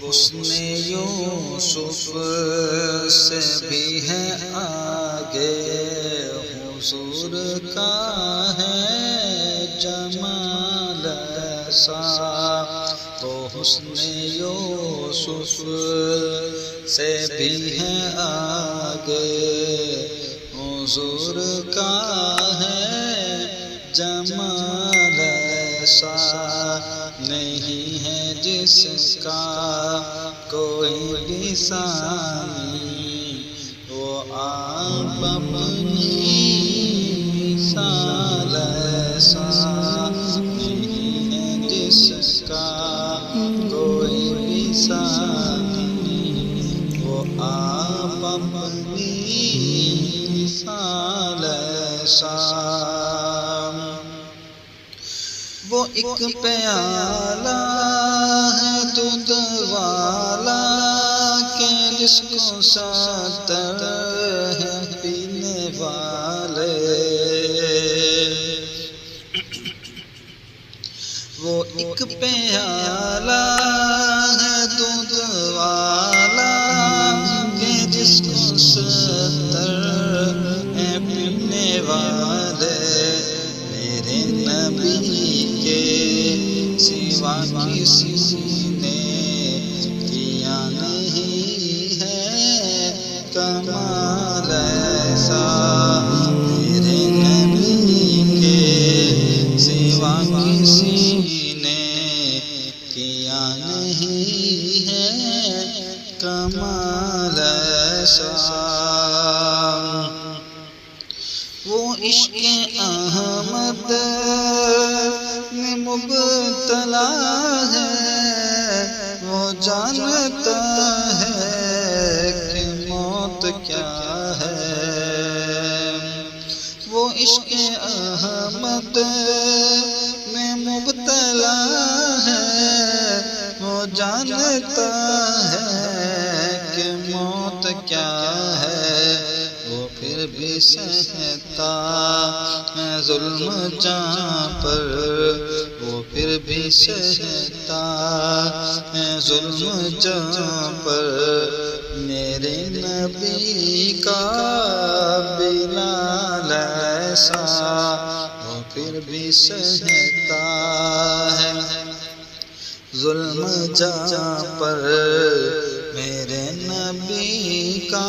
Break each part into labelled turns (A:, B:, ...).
A: حسن یوسف سے بھی ہے آگے، حضور کا ہے جمال ایسا۔ وہ حسن یوسف سے بھی ہے آگے، حضور کا ہے جمال ایسا۔ نہیں ہے جس کا کوئی بھی ثانی، وہ آپ اپنی مثال ایسا۔ نہیں ہے جس کا کوئی بھی ثانی، وہ آپ اپنی مثال ایسا۔ وہ ایک پیالہ ہے دودھ والا کہ جس کو 70 ہے پینے والے۔ وہ ایک پیالہ ہے دودھ والا کہ جس کو 70 ہے پینے والے۔ میرے نبی کے سوا کسی نے کیا نہیں ہے کمال ایسا۔ میرے نبی کے سوا کسی نے کیا نہیں ہے کمال ایسا۔ وہ عشق احمد میں مبتلا ہے، وہ جانتا ہے کہ موت کیا ہے۔ وہ عشق احمد میں مبتلا ہے، وہ جانتا ہے کہ موت کیا ہے۔ وہ پھر بھی سہتا ہے ظلم جہاں پر، وہ پھر بھی سہتا ہے ظلم جہاں پر۔ میرے نبی کا بلال ایسا، وہ پھر بھی سہتا ہے ظلم جہاں پر۔ میرے نبی کا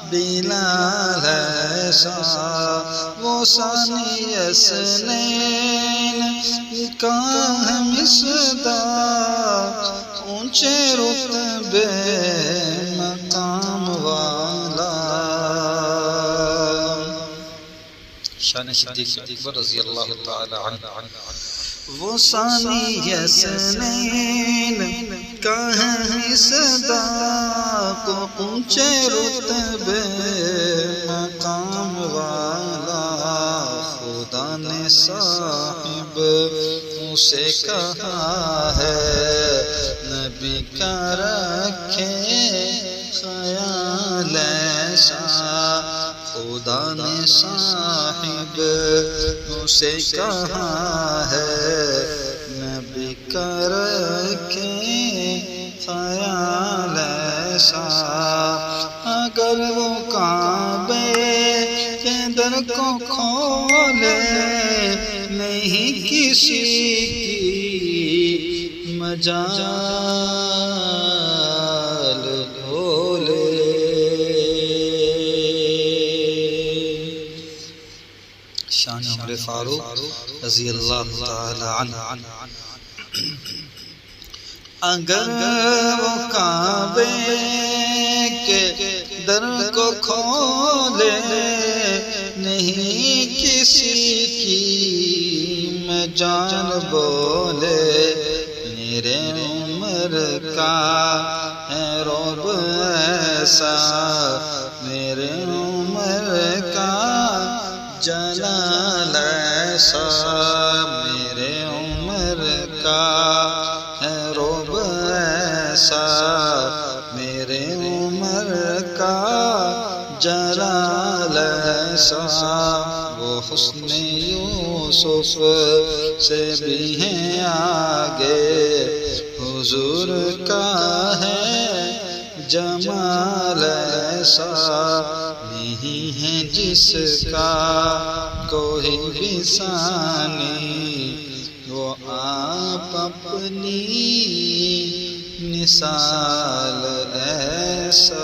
A: بلال ایسا۔ وہ ثانی اثنین کا ہے مصداق، اونچے رتبے مقام والا۔ شان صدیق اکبر رضی اللہ تعالی عنہ۔ وہ ثانی اثنین کا ہے مصداق، اونچے رتبے مقام والا۔ خدا نے صاحب اسے کہا ہے، نبی کا رکھے خیال ایسا۔ خدا نے صاحب اسے کہا ہے، نبی کا رکھے خیال ایسا۔ اگر وہ کعبے کے در کو کھولے، نہیں کسی کی مجال کھولے۔ شان عمر فاروق رضی اللہ تعالی عنہ۔ اگر وہ کعبے کے در کو کھولے، نہیں کسی کی مجال بولے۔ میرے عمر کا ہے رعب ایسا، میرے عمر کا جلال ایسا۔ میرے عمر کا ہے رعب ایسا، میرے عمر کا جلال ایسا۔ وہ حسن یوسف سے بھی ہیں آگے، حضور کا ہے جمال ایسا نہیں ہے جس کا کوئی بھی ثانی، وہ آپ اپنی مثال ایسا